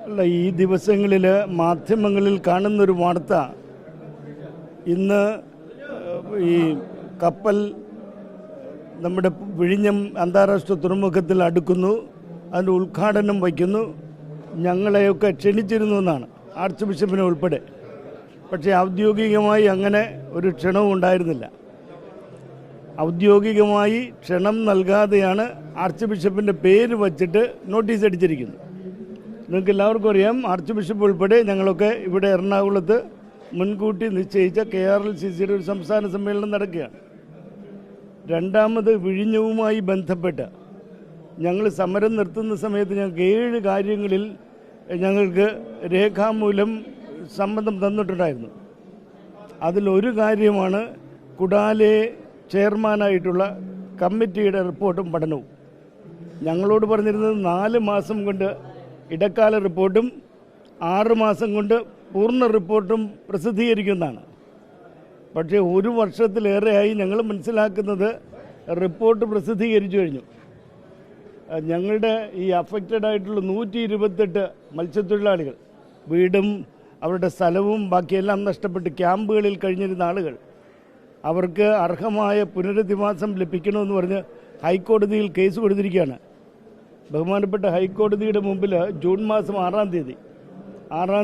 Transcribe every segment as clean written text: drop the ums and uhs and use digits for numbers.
അല്ല, ഈ ദിവസങ്ങളിൽ മാധ്യമങ്ങളിൽ കാണുന്നൊരു വാർത്ത, ഇന്ന് ഈ കപ്പൽ നമ്മുടെ വിഴിഞ്ഞം അന്താരാഷ്ട്ര തുറമുഖത്തിൽ അടുക്കുന്നു, അതിൻ്റെ ഉദ്ഘാടനം വയ്ക്കുന്നു, ഞങ്ങളെയൊക്കെ ക്ഷണിച്ചിരുന്നു എന്നാണ്, ആർച്ച് ബിഷപ്പിനെ ഉൾപ്പെടെ. പക്ഷേ ഔദ്യോഗികമായി അങ്ങനെ ഒരു ക്ഷണവും ഉണ്ടായിരുന്നില്ല. ഔദ്യോഗികമായി ക്ഷണം നൽകാതെയാണ് ആർച്ച് ബിഷപ്പിൻ്റെ പേര് വച്ചിട്ട് നോട്ടീസ് അടിച്ചിരിക്കുന്നത്. നിങ്ങൾക്ക് എല്ലാവർക്കും അറിയാം, ആർച്ച് ബിഷപ്പ് ഉൾപ്പെടെ ഞങ്ങളൊക്കെ ഇവിടെ എറണാകുളത്ത് മുൻകൂട്ടി നിശ്ചയിച്ച KRLCCയുടെ ഒരു സംസ്ഥാന സമ്മേളനം നടക്കുകയാണ്. രണ്ടാമത് വിഴിഞ്ഞവുമായി ബന്ധപ്പെട്ട് ഞങ്ങൾ സമരം നിർത്തുന്ന സമയത്ത് ഞങ്ങൾക്ക് 7 കാര്യങ്ങളിൽ ഞങ്ങൾക്ക് രേഖാമൂലം സമ്മതം തന്നിട്ടുണ്ടായിരുന്നു. അതിലൊരു കാര്യമാണ് കുടാലെ ചെയർമാനായിട്ടുള്ള കമ്മിറ്റിയുടെ റിപ്പോർട്ടും പഠനവും. ഞങ്ങളോട് പറഞ്ഞിരുന്നത് 4 മാസം കൊണ്ട് ഇടക്കാല റിപ്പോർട്ടും 6 മാസം കൊണ്ട് പൂർണ്ണ റിപ്പോർട്ടും പ്രസിദ്ധീകരിക്കുന്നതാണ്. പക്ഷേ 1 വർഷത്തിലേറെയായി ഞങ്ങൾ മനസ്സിലാക്കുന്നത് റിപ്പോർട്ട് പ്രസിദ്ധീകരിച്ചു കഴിഞ്ഞു. ഞങ്ങളുടെ ഈ അഫക്റ്റഡ് ആയിട്ടുള്ള 128 മത്സ്യത്തൊഴിലാളികൾ, വീടും അവരുടെ സ്ഥലവും ബാക്കിയെല്ലാം നഷ്ടപ്പെട്ട് ക്യാമ്പുകളിൽ കഴിഞ്ഞിരുന്ന ആളുകൾ, അവർക്ക് അർഹമായ പുനരധിവാസം ലഭിക്കണമെന്ന് പറഞ്ഞ് ഹൈക്കോടതിയിൽ കേസ് കൊടുത്തിരിക്കുകയാണ്. ബഹുമാനപ്പെട്ട ഹൈക്കോടതിയുടെ മുമ്പിൽ ജൂൺ മാസം 6-ാം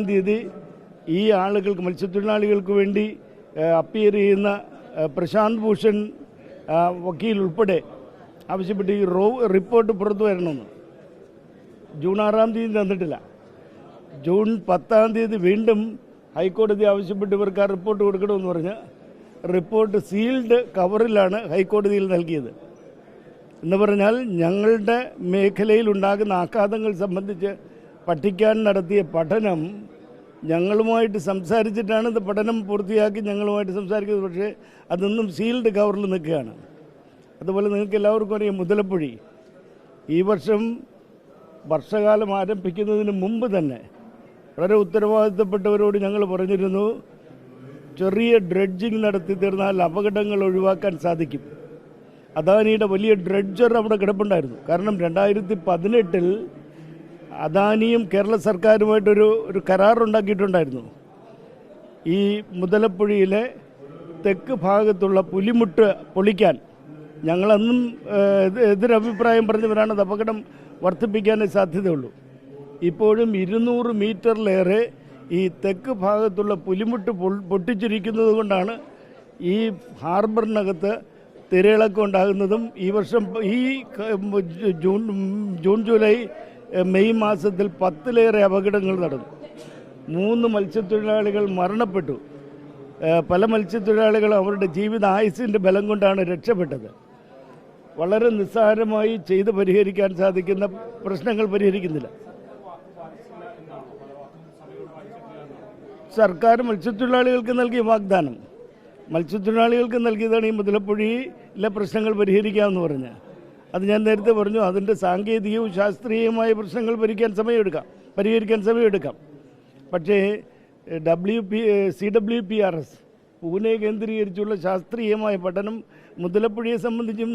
തീയതി ഈ ആളുകൾക്ക്, മത്സ്യത്തൊഴിലാളികൾക്ക് വേണ്ടി അപ്പിയർ ചെയ്യുന്ന പ്രശാന്ത് ഭൂഷൺ വക്കീൽ ഉൾപ്പെടെ ആവശ്യപ്പെട്ട് ഈ റിപ്പോർട്ട് പുറത്തു വരണമെന്ന്. ജൂൺ 6-ാം തീയതി തന്നിട്ടില്ല. ജൂൺ 10-ാം തീയതി വീണ്ടും ഹൈക്കോടതി ആവശ്യപ്പെട്ട് ഇവർക്ക് ആ റിപ്പോർട്ട് കൊടുക്കണമെന്ന് പറഞ്ഞ് റിപ്പോർട്ട് സീൽഡ് കവറിലാണ് ഹൈക്കോടതിയിൽ നൽകിയത്. എന്ന് പറഞ്ഞാൽ ഞങ്ങളുടെ മേഖലയിൽ ഉണ്ടാകുന്ന ആഘാതങ്ങൾ സംബന്ധിച്ച് പഠിക്കാൻ നടത്തിയ പഠനം, ഞങ്ങളുമായിട്ട് സംസാരിച്ചിട്ടാണ് ഇത് പഠനം പൂർത്തിയാക്കി ഞങ്ങളുമായിട്ട് സംസാരിക്കുന്നത്. പക്ഷേ അതൊന്നും സീൽഡ് കവറിൽ നിൽക്കുകയാണ്. അതുപോലെ നിങ്ങൾക്ക് എല്ലാവർക്കും അറിയാം, മുതലപ്പുഴി ഈ വർഷകാലം ആരംഭിക്കുന്നതിന് മുമ്പ് തന്നെ വളരെ ഉത്തരവാദിത്തപ്പെട്ടവരോട് ഞങ്ങൾ പറഞ്ഞിരുന്നു, ചെറിയ ഡ്രെഡ്ജിങ് നടത്തി തീർന്നാൽ അപകടങ്ങൾ ഒഴിവാക്കാൻ സാധിക്കും. അദാനിയുടെ വലിയ ഡ്രെഡ്ജർ അവിടെ കിടപ്പുണ്ടായിരുന്നു. കാരണം 2018 അദാനിയും കേരള സർക്കാരുമായിട്ടൊരു കരാറുണ്ടാക്കിയിട്ടുണ്ടായിരുന്നു. ഈ മുതലപ്പുഴയിലെ തെക്ക് ഭാഗത്തുള്ള പുലിമുട്ട് പൊളിക്കാൻ. ഞങ്ങളന്നും എതിരഭിപ്രായം പറഞ്ഞവരാണ്, അത് അപകടം വർദ്ധിപ്പിക്കാനേ സാധ്യതയുള്ളൂ. ഇപ്പോഴും 200 മീറ്ററിലേറെ ഈ തെക്ക് ഭാഗത്തുള്ള പുലിമുട്ട് പൊട്ടിച്ചിരിക്കുന്നത് കൊണ്ടാണ് ഈ ഹാർബറിനകത്ത് തിരയിളക്കം ഉണ്ടാകുന്നതും ഈ വർഷം ഈ ജൂൺ ജൂലൈ മെയ് മാസത്തിൽ 10-ലേറെ അപകടങ്ങൾ നടന്നു. 3 മത്സ്യത്തൊഴിലാളികൾ മരണപ്പെട്ടു. പല മത്സ്യത്തൊഴിലാളികളും അവരുടെ ജീവിത ആയുസ്സിൻ്റെ ബലം കൊണ്ടാണ് രക്ഷപ്പെട്ടത്. വളരെ നിസ്സാരമായി ചെയ്ത് പരിഹരിക്കാൻ സാധിക്കുന്ന പ്രശ്നങ്ങൾ പരിഹരിക്കുന്നില്ല. സർക്കാർ മത്സ്യത്തൊഴിലാളികൾക്ക് നൽകിയ വാഗ്ദാനം, മത്സ്യത്തൊഴിലാളികൾക്ക് നൽകിയതാണ് ഈ മുതലപ്പുഴയിലെ പ്രശ്നങ്ങൾ പരിഹരിക്കാമെന്ന് പറഞ്ഞ്. അത് ഞാൻ നേരത്തെ പറഞ്ഞു, അതിൻ്റെ സാങ്കേതികവും ശാസ്ത്രീയവുമായ പ്രശ്നങ്ങൾ പരിഹരിക്കാൻ സമയമെടുക്കാം. പക്ഷേ CWPRS പൂനെ കേന്ദ്രീകരിച്ചുള്ള ശാസ്ത്രീയമായ പഠനം മുതലപ്പുഴയെ സംബന്ധിച്ചും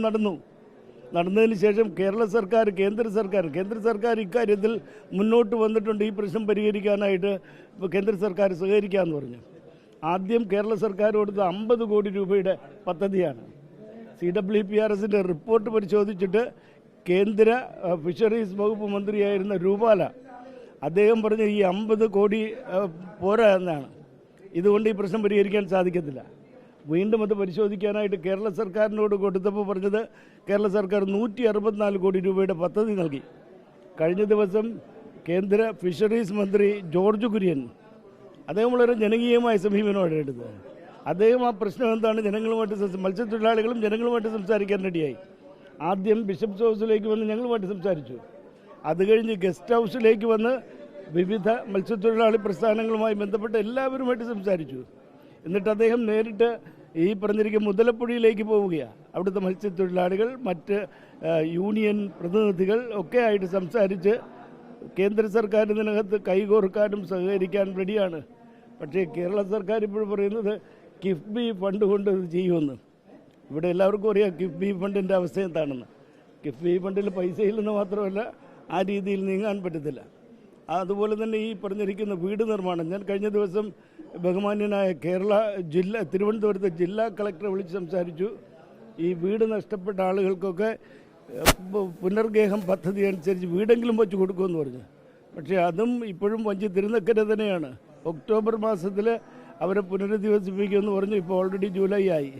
നടന്നതിന് ശേഷം കേന്ദ്ര സർക്കാർ ഇക്കാര്യത്തിൽ മുന്നോട്ട് വന്നിട്ടുണ്ട്. ഈ പ്രശ്നം പരിഹരിക്കാനായിട്ട് കേന്ദ്ര സർക്കാർ സഹകരിക്കാമെന്ന് പറഞ്ഞു. ആദ്യം കേരള സർക്കാർ കൊടുത്ത 50 കോടി രൂപയുടെ പദ്ധതിയാണ്. CWPRSൻ്റെ റിപ്പോർട്ട് പരിശോധിച്ചിട്ട് കേന്ദ്ര ഫിഷറീസ് വകുപ്പ് മന്ത്രിയായിരുന്ന രൂപാല അദ്ദേഹം പറഞ്ഞ ഈ 50 കോടി പോരാ എന്നാണ്. ഇതുകൊണ്ട് ഈ പ്രശ്നം പരിഹരിക്കാൻ സാധിക്കത്തില്ല. വീണ്ടും അത് പരിശോധിക്കാനായിട്ട് കേരള സർക്കാരിനോട് കൊടുത്തപ്പോൾ പറഞ്ഞത് കേരള സർക്കാർ 164 കോടി രൂപയുടെ പദ്ധതി നൽകി. കഴിഞ്ഞ ദിവസം കേന്ദ്ര ഫിഷറീസ് മന്ത്രി ജോർജ് കുര്യൻ, അദ്ദേഹം വളരെ ജനകീയമായ സമീപനമാണ് എടുത്തത്. അദ്ദേഹം ആ പ്രശ്നം എന്താണ്, മത്സ്യത്തൊഴിലാളികളും ജനങ്ങളുമായിട്ട് സംസാരിക്കാൻ റെഡിയായി. ആദ്യം ബിഷപ്സ് ഹൗസിലേക്ക് വന്ന് ഞങ്ങളുമായിട്ട് സംസാരിച്ചു. അത് കഴിഞ്ഞ് ഗസ്റ്റ് ഹൗസിലേക്ക് വന്ന് വിവിധ മത്സ്യത്തൊഴിലാളി പ്രസ്ഥാനങ്ങളുമായി ബന്ധപ്പെട്ട എല്ലാവരുമായിട്ട് സംസാരിച്ചു. എന്നിട്ട് അദ്ദേഹം നേരിട്ട് ഈ പറഞ്ഞിരിക്കുന്ന മുതലപ്പുഴയിലേക്ക് പോവുകയാണ്. അവിടുത്തെ മത്സ്യത്തൊഴിലാളികൾ, മറ്റ് യൂണിയൻ പ്രതിനിധികൾ ഒക്കെ ആയിട്ട് സംസാരിച്ച് കേന്ദ്ര സർക്കാർ ഇതിനകത്ത് കൈകോർക്കാനും സഹകരിക്കാൻ റെഡിയാണ്. പക്ഷേ കേരള സർക്കാർ ഇപ്പോൾ പറയുന്നത് കിഫ്ബി ഫണ്ട് കൊണ്ട് ഇത് ചെയ്യുമെന്ന്. ഇവിടെ എല്ലാവർക്കും അറിയാം കിഫ്ബി ഫണ്ടിൻ്റെ അവസ്ഥ എന്താണെന്ന്. കിഫ്ബി ഫണ്ടിൽ പൈസയില്ലെന്ന് മാത്രമല്ല, ആ രീതിയിൽ നീങ്ങാൻ പറ്റത്തില്ല. അതുപോലെ തന്നെ ഈ പറഞ്ഞിരിക്കുന്ന വീട് നിർമ്മാണം, ഞാൻ കഴിഞ്ഞ ദിവസം ബഹുമാന്യനായ തിരുവനന്തപുരത്തെ ജില്ലാ കളക്ടറെ വിളിച്ച് സംസാരിച്ചു. ഈ വീട് നഷ്ടപ്പെട്ട ആളുകൾക്കൊക്കെ പുനർഗേഹം പദ്ധതി അനുസരിച്ച് വീടെങ്കിലും വെച്ച് കൊടുക്കുമെന്ന് പറഞ്ഞു. പക്ഷേ അതും ഇപ്പോഴും വഞ്ചി തിരുനക്കര തന്നെയാണ്. ഒക്ടോബർ മാസത്തിൽ അവരെ പുനരധിവസിപ്പിക്കുമെന്ന് പറഞ്ഞു. ഇപ്പോൾ ഓൾറെഡി ജൂലൈ ആയി.